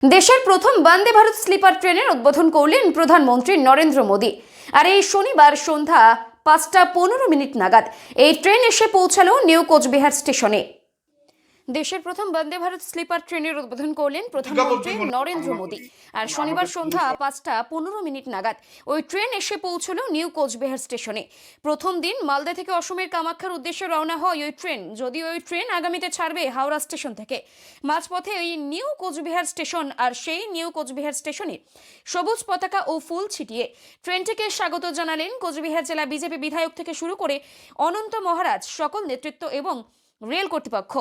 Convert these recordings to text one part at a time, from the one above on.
দেশের প্রথম বন্দে ভারত স্লিপার ট্রেনের উদ্বোধন করলেন প্রধানমন্ত্রী নরেন্দ্র মোদী। আর এই শনিবার সন্ধ্যা 5:15 নাগাদ এই ট্রেন এসে পৌঁছালো নিউ কোচবিহার স্টেশনে। দেশের প্রথম বন্দে ভারত স্লিপার ট্রেনের উদ্বোধন করলেন প্রধানমন্ত্রী নরেন্দ্র মোদী। আর শনিবার সন্ধ্যা 5:15 নাগাদ ওই ট্রেন এসে পৌঁছলো নিউ কোচবিহার স্টেশনে। প্রথম দিন মালদা থেকে অসমের কামাখ্যার উদ্দেশ্যে রওনা হয় ওই ট্রেন। যদিও ওই ট্রেন আগামীতে ছাড়বে হাওড়া স্টেশন থেকে। মাঝপথে ওই নিউ কোচবিহার স্টেশন, আর সেই নিউ কোচবিহার স্টেশনে সবুজ পতাকা ও ফুল ছিটিয়ে ট্রেনটিকে স্বাগত জানালেন কোচবিহার জেলা বিজেপি বিধায়ক থেকে শুরু করে অনন্ত মহারাজ, সকল নেতৃত্ব এবং রেল কর্তৃপক্ষ।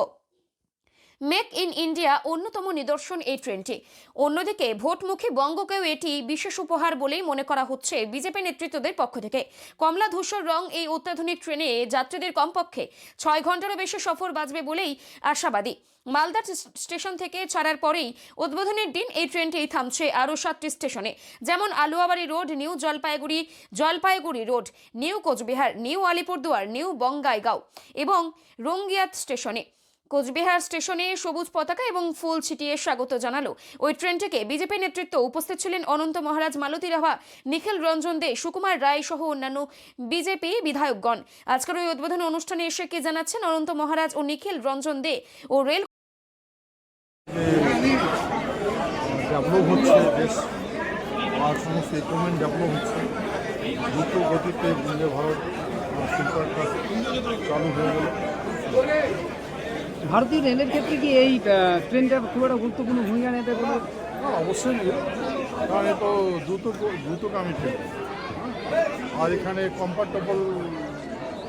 মেক ইন ইন্ডিয়া অন্যতম নিদর্শন এই ট্রেনটি। অন্যদিকে ভোটমুখী বঙ্গকেও এটি বিশেষ উপহার বলেই মনে করা হচ্ছে বিজেপি নেতৃত্বদের পক্ষ থেকে। কমলা ধূসর রং এই অত্যাধুনিক ট্রেনে যাত্রীদের কমপক্ষে 6 ঘন্টারও বেশি সফর বাঁচবে বলেই আশাবাদী। মালদা স্টেশন থেকে ছাড়ার পরেই উদ্বোধনের দিন এই ট্রেনটি থামছে আরও 7টি স্টেশনে, যেমন Aluabari road, New Jalpaiguri road, New Cooch Behar, New Alipurduar, New Bongaigaon এবং রঙ্গিয়াত স্টেশনে। কোচবিহার স্টেশনে সবুজ পতাকা এবং ফুল ছিটিয়ে স্বাগত জানালো ওই ট্রেনটিকে বিজেপি নেতৃত্ব। উপস্থিত ছিলেন অনন্ত মহারাজ, মালতী রাভা, নিখিল রঞ্জন দে, সুকুমার রায় সহ অন্যান্য বিজেপি বিধায়কগণ। আজকের ওই উদ্বোধন অনুষ্ঠানে এসে কি জানাচ্ছেন অনন্ত মহারাজ ও নিখিল রঞ্জন দে ও রেল ডেভেলপ হচ্ছে দেশ, আর সমস্ত ইকুইপমেন্ট ডেভেলপ হচ্ছে। দ্রুত গতিতে বন্দে ভারত শিল্পটা চালু হয়ে গেল। ভারতীয় রেলের ক্ষেত্রে কি এই ট্রেনটা খুব একটা গুরুত্বপূর্ণ ভূমিকা নেবে বলে? অবশ্যই নেই, কারণ এ তো দ্রুতগামী ট্রেন, আর এখানে কমফর্টেবল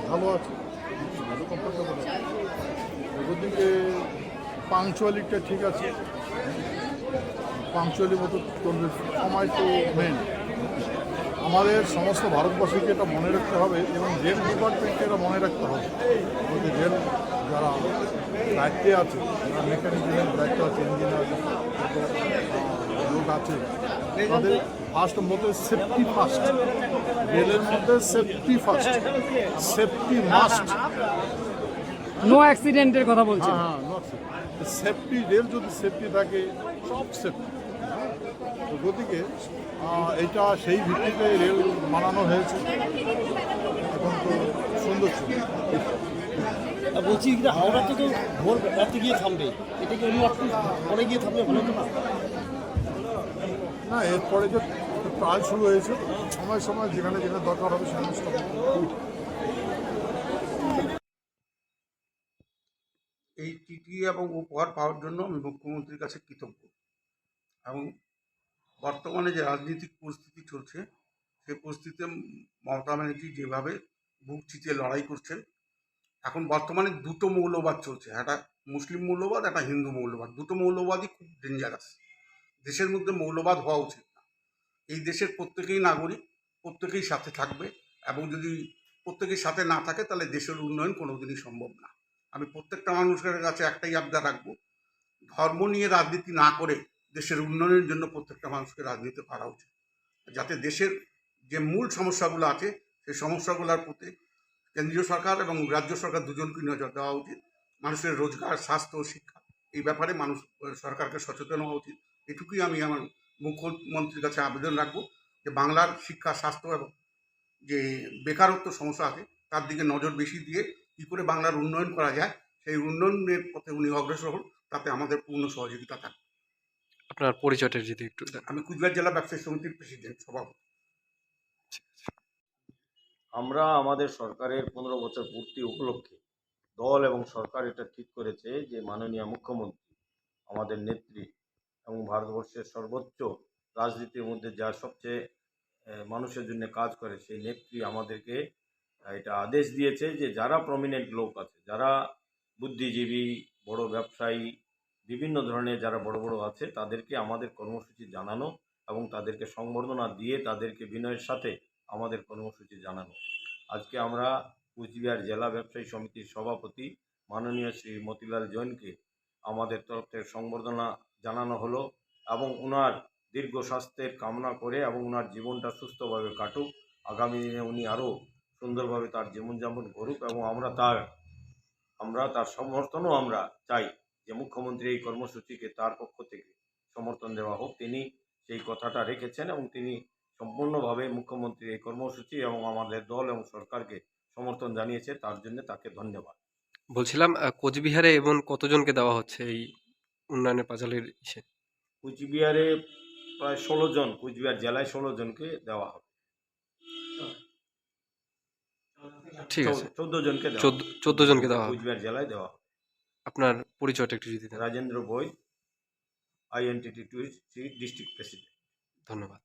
ভালো আছে, ভালো কমফর্টেবল আছে। ওদিকে পাংচুয়ালিটিটা ঠিক আছে, পাংচুয়ালি মতো চলবে, সময় তো মেন। আমাদের সমস্ত ভারতবাসীকে এটা মনে রাখতে হবে এবং রেল ডিপার্টমেন্টকে এটা মনে রাখতে হবে। আমাদের রেল যারা দায়িত্বে আছে, যারা মেকানিক্যালের দায়িত্ব আছে, ইঞ্জিনিয়ার লোক আছে, তাদের ফার্স্ট মতো সেফটি ফার্স্ট। রেলের মধ্যে safety first, safety must. No অ্যাক্সিডেন্টের কথা বলছি। হ্যাঁ, সেফটি, রেল যদি সেফটি থাকে সব সেফটি। তো গতিকে এটা সেই ভিত্তিতে রেল বানানো হয়েছে। এখন তো সুন্দর ছিল। বলছি এটা হাওড়া থেকে ভোর রাতে গিয়ে থামবে, এটা কি অন্য পরে গিয়ে থামবে ভালো তো না? না, এরপরে যে ট্রায়াল শুরু হয়েছে, সময় সময় যেখানে যেখানে দরকার হবে সেখানে stop হবে। এই চিঠি এবং উপহার পাওয়ার জন্য আমি মুখ্যমন্ত্রীর কাছে কৃতজ্ঞ। এবং বর্তমানে যে রাজনৈতিক পরিস্থিতি চলছে, সেই পরিস্থিতিতে মমতা ব্যানার্জি যেভাবে বুক চিতিয়ে লড়াই করছেন, এখন বর্তমানে দুটো মৌলবাদ চলছে, একটা মুসলিম মৌলবাদ, একটা হিন্দু মৌলবাদ। দুটো মৌলবাদই খুব ডেঞ্জারাস। দেশের মধ্যে মৌলবাদ হওয়া উচিত না। এই দেশের প্রত্যেকেই নাগরিক, প্রত্যেকেই সাথে থাকবে, এবং যদি প্রত্যেকের সাথে না থাকে তাহলে দেশের উন্নয়ন কোনোদিনই সম্ভব না। আমি প্রত্যেকটা মানুষের কাছে একটাই আবদার রাখবো, ধর্ম নিয়ে রাজনীতি না করে দেশের উন্নয়নের জন্য প্রত্যেকটা মানুষকে রাজনীতি করা উচিত, যাতে দেশের যে মূল সমস্যাগুলো আছে সেই সমস্যাগুলোর প্রতি কেন্দ্রীয় সরকার এবং রাজ্য সরকার দুজনকে নজর দেওয়া উচিত। মানুষের রোজগার, স্বাস্থ্য, শিক্ষা, এই ব্যাপারে মানুষ সরকারকে সচেতন হওয়া উচিত। এটুকুই আমি আমার মুখ্যমন্ত্রীর কাছে আবেদন রাখবো, যে বাংলার শিক্ষা, স্বাস্থ্য এবং যে বেকারত্ব সমস্যা আছে তার দিকে নজর বেশি দিয়ে কী করে বাংলার উন্নয়ন করা যায়, সেই উন্নয়নের পথে উনি অগ্রসর হন, তাতে আমাদের পূর্ণ সহযোগিতা থাকবে। আপনার পরিচয়টা যদি একটু দেন। আমি কুচবিহার জেলা ব্যবসায়ী সমিতির প্রেসিডেন্ট, সভাপতি। আমরা আমাদের সরকারের 15 বছর পূর্তি উপলক্ষে দল এবং সরকার এটা ঠিক করেছে যে মাননীয় মুখ্যমন্ত্রী, আমাদের নেত্রী এবং ভারতবর্ষের সর্বোচ্চ রাজনীতির মধ্যে যা সবচেয়ে মানুষের জন্য কাজ করে, সেই নেত্রী আমাদেরকে এটা আদেশ দিয়েছে যে যারা প্রমিনেন্ট লোক আছে, যারা বুদ্ধিজীবী, বড় ব্যবসায়ী, বিভিন্ন ধরনের যারা বড় বড় আছে, তাদেরকে আমাদের কর্মসূচি জানানো এবং তাদেরকে সংবর্ধনা দিয়ে তাদেরকে বিনয়ের সাথে আমাদের কর্মসূচি জানানো। আজকে আমরা কুচবিহার জেলা ব্যবসায়ী সমিতির সভাপতি মাননীয় শ্রী মতিলাল জৈনকে আমাদের তরফ থেকে সংবর্ধনা জানানো হলো, এবং ওনার দীর্ঘ স্বাস্থ্যের কামনা করে এবং ওনার জীবনটা সুস্থভাবে কাটুক, আগামী দিনে উনি আরও সুন্দরভাবে তার জীবনযাপন করুক, এবং আমরা তার সমর্থনও আমরা চাই যে মুখ্যমন্ত্রী এই কর্মসূচিকে তার পক্ষ থেকে সমর্থন দেওয়া হোক। তিনি সেই কথাটা রেখেছেন এবং তিনি সম্পূর্ণভাবে মুখ্যমন্ত্রীর এই কর্মসূচি এবং আমাদের দল এবং সরকারকে সমর্থন জানিয়েছে, তার জন্য তাকে ধন্যবাদ। বলছিলাম কোচবিহারে এবং কতজনকে দেওয়া হচ্ছে এই উন্নয়নের পাঁচালীর ইসে? কুচবিহারে প্রায় 16 জন, কুচবিহার জেলায় 16 জনকে দেওয়া হবে। ঠিক আছে, 14 জনকে দেওয়া 14 জনকে দেওয়া হবে। কুচবিহার জেলায় দেওয়া হবে। আপনার পরিচয়টা একটু যদি দেন। রাজেন্দ্র বৈদ, INTT 2 ডিস্ট্রিক্ট প্রেসিডেন্ট। ধন্যবাদ।